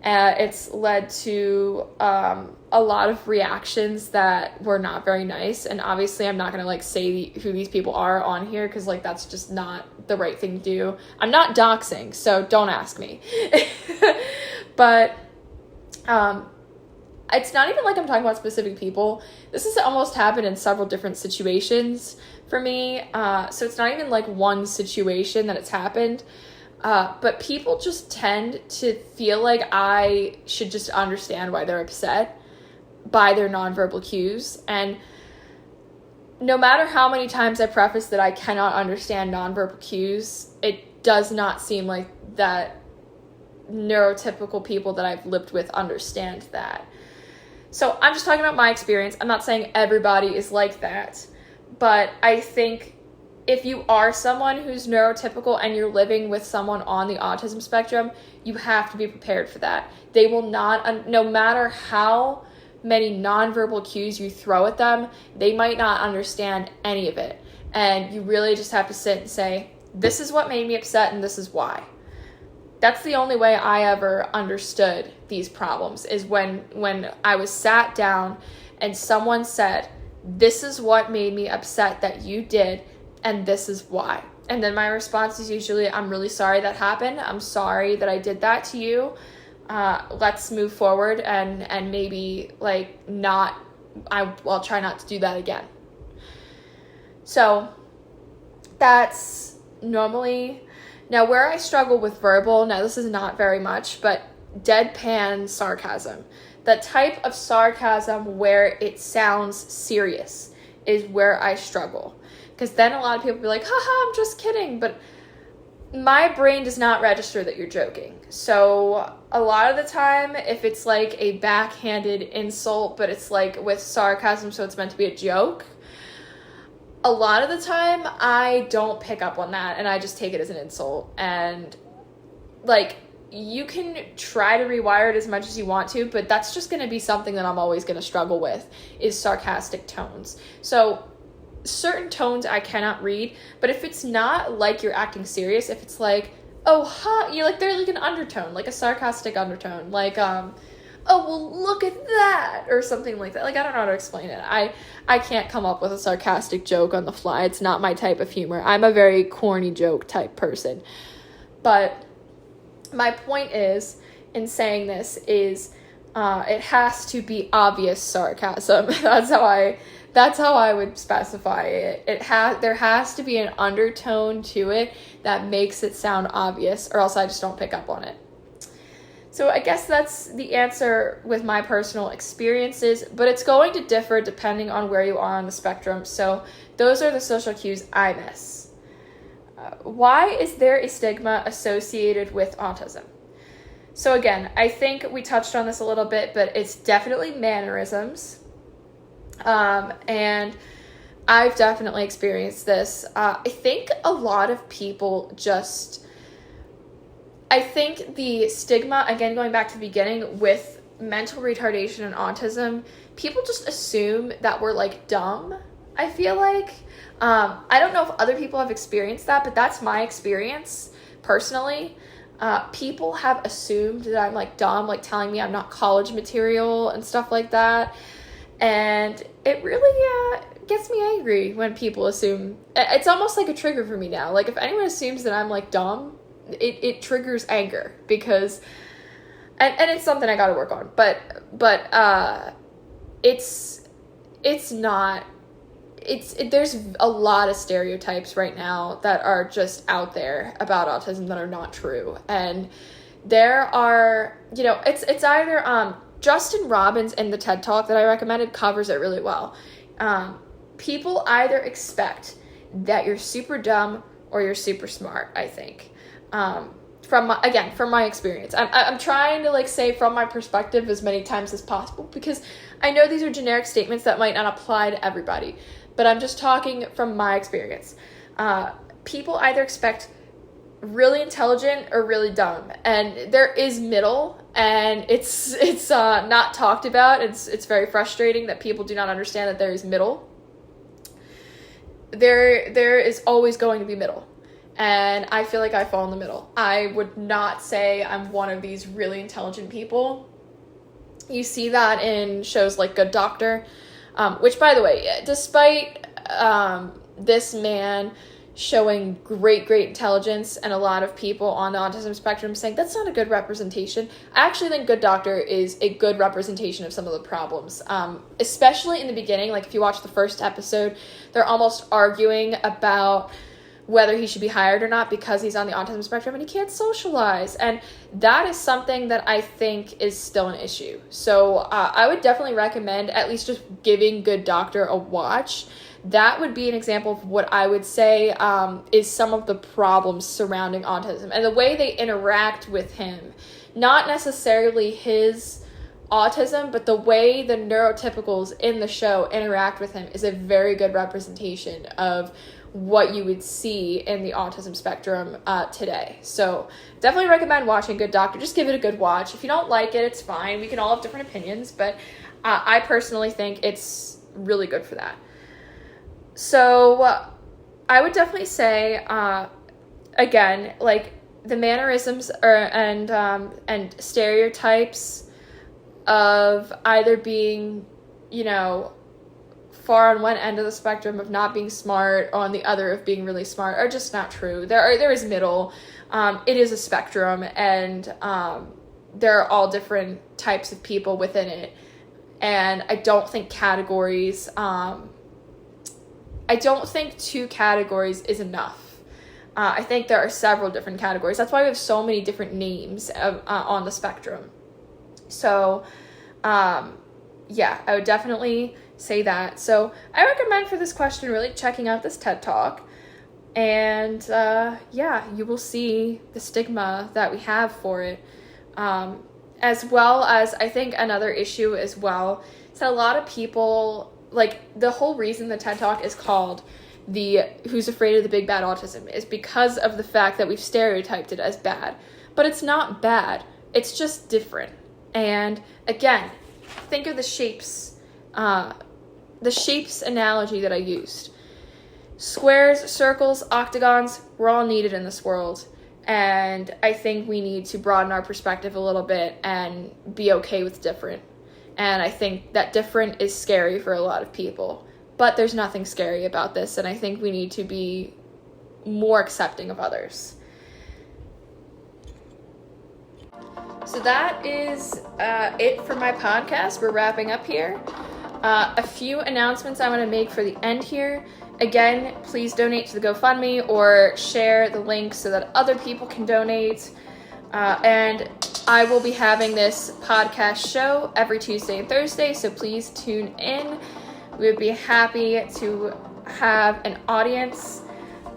It's led to a lot of reactions that were not very nice. And obviously I'm not going to like say who these people are on here, because like that's just not the right thing to do. I'm not doxing, so don't ask me. But it's not even like I'm talking about specific people. This has almost happened in several different situations for me. So it's not even like one situation that it's happened. But people just tend to feel like I should just understand why they're upset by their nonverbal cues. And no matter how many times I preface that I cannot understand nonverbal cues, it does not seem like that neurotypical people that I've lived with understand that. So I'm just talking about my experience. I'm not saying everybody is like that, but I think if you are someone who's neurotypical and you're living with someone on the autism spectrum, you have to be prepared for that. They will not, no matter how many nonverbal cues you throw at them, they might not understand any of it. And you really just have to sit and say, this is what made me upset and this is why. That's the only way I ever understood these problems, is when I was sat down and someone said, this is what made me upset that you did, and this is why. And then my response is usually, I'm really sorry that happened. I'm sorry that I did that to you. Let's move forward and maybe like I'll try not to do that again. So that's normally, now where I struggle with verbal, now this is not very much, but deadpan sarcasm. The type of sarcasm where it sounds serious is where I struggle. Because then a lot of people be like, haha, I'm just kidding. But my brain does not register that you're joking. So a lot of the time, if it's like a backhanded insult, but it's like with sarcasm, so it's meant to be a joke, a lot of the time I don't pick up on that and I just take it as an insult. And like, you can try to rewire it as much as you want to, but that's just going to be something that I'm always going to struggle with, is sarcastic tones. So certain tones I cannot read, but if it's not like you're acting serious, if it's like, oh, ha, you're like, there's like an undertone, like a sarcastic undertone, like, oh, well, look at that, or something like that. Like, I don't know how to explain it. I can't come up with a sarcastic joke on the fly. It's not my type of humor. I'm a very corny joke type person. But my point is, in saying this, is it has to be obvious sarcasm. That's how I would specify it. There has to be an undertone to it that makes it sound obvious, or else I just don't pick up on it. So I guess that's the answer with my personal experiences, but it's going to differ depending on where you are on the spectrum. So those are the social cues I miss. Why is there a stigma associated with autism? So again, I think we touched on this a little bit, but it's definitely mannerisms. And I've definitely experienced this. I think a lot of people I think the stigma, again, going back to the beginning with mental retardation and autism, people just assume that we're like dumb, I feel like. I don't know if other people have experienced that, but that's my experience personally. People have assumed that I'm like dumb, like telling me I'm not college material and stuff like that. And it really gets me angry when people assume. It's almost like a trigger for me now. Like if anyone assumes that I'm like dumb, it triggers anger, because and it's something I gotta work on. But there's a lot of stereotypes right now that are just out there about autism that are not true. And there are, it's either Justin Robbins in the TED Talk that I recommended covers it really well. People either expect that you're super dumb or you're super smart, I think. From my experience. I'm trying to like say from my perspective as many times as possible, because I know these are generic statements that might not apply to everybody, but I'm just talking from my experience. People either expect really intelligent or really dumb, and there is middle, and it's not talked about. It's very frustrating that people do not understand that there is middle. there is always going to be middle. And I feel like I fall in the middle. I would not say I'm one of these really intelligent people. You see that in shows like Good Doctor, which, by the way, despite this man showing great intelligence and a lot of people on the autism spectrum saying that's not a good representation, I actually think Good Doctor is a good representation of some of the problems, especially in the beginning. Like, if you watch the first episode, they're almost arguing about whether he should be hired or not because he's on the autism spectrum and he can't socialize. And that is something that I think is still an issue. So I would definitely recommend at least just giving Good Doctor a watch. That would be an example of what I would say is some of the problems surrounding autism and the way they interact with him. Not necessarily his autism, but the way the neurotypicals in the show interact with him is a very good representation of what you would see in the autism spectrum today. So definitely recommend watching Good Doctor. Just give it a good watch. If you don't like it, it's fine. We can all have different opinions, but I personally think it's really good for that. So I would definitely say, again, like, the mannerisms and stereotypes of either being, far on one end of the spectrum of not being smart, or on the other of being really smart, are just not true. There is middle. It is a spectrum, and there are all different types of people within it. And I don't think categories, I don't think 2 categories is enough. I think there are several different categories. That's why we have so many different names on the spectrum. So, yeah, I would definitely say that. So I recommend for this question really checking out this TED Talk. And yeah, you will see the stigma that we have for it. As well as, I think another issue as well is that a lot of people, like, the whole reason the TED Talk is called the Who's Afraid of the Big Bad Autism is because of the fact that we've stereotyped it as bad. But it's not bad. It's just different. And again, think of the shapes analogy that I used. Squares, circles, octagons, we're all needed in this world. And I think we need to broaden our perspective a little bit and be okay with different. And I think that different is scary for a lot of people. But there's nothing scary about this, and I think we need to be more accepting of others. So that is it for my podcast. We're wrapping up here. A few announcements I want to make for the end here. Again, please donate to the GoFundMe or share the link so that other people can donate. And I will be having this podcast show every Tuesday and Thursday, so please tune in. We would be happy to have an audience.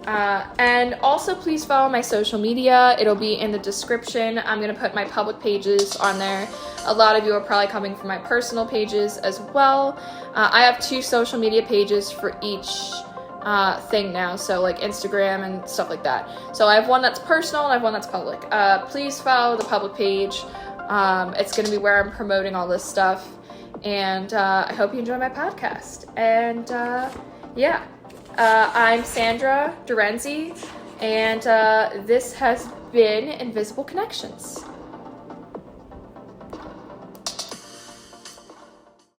And also please follow my social media. It'll be in the description. I'm going to put my public pages on there. A lot of you are probably coming from my personal pages as well. I have 2 social media pages for each thing now, so like Instagram and stuff like that. So I have one that's personal and I have one that's public. Please follow the public page. It's going to be where I'm promoting all this stuff. And I hope you enjoy my podcast. And yeah, I'm Sandra Dorenzi, and this has been Invisible Connections.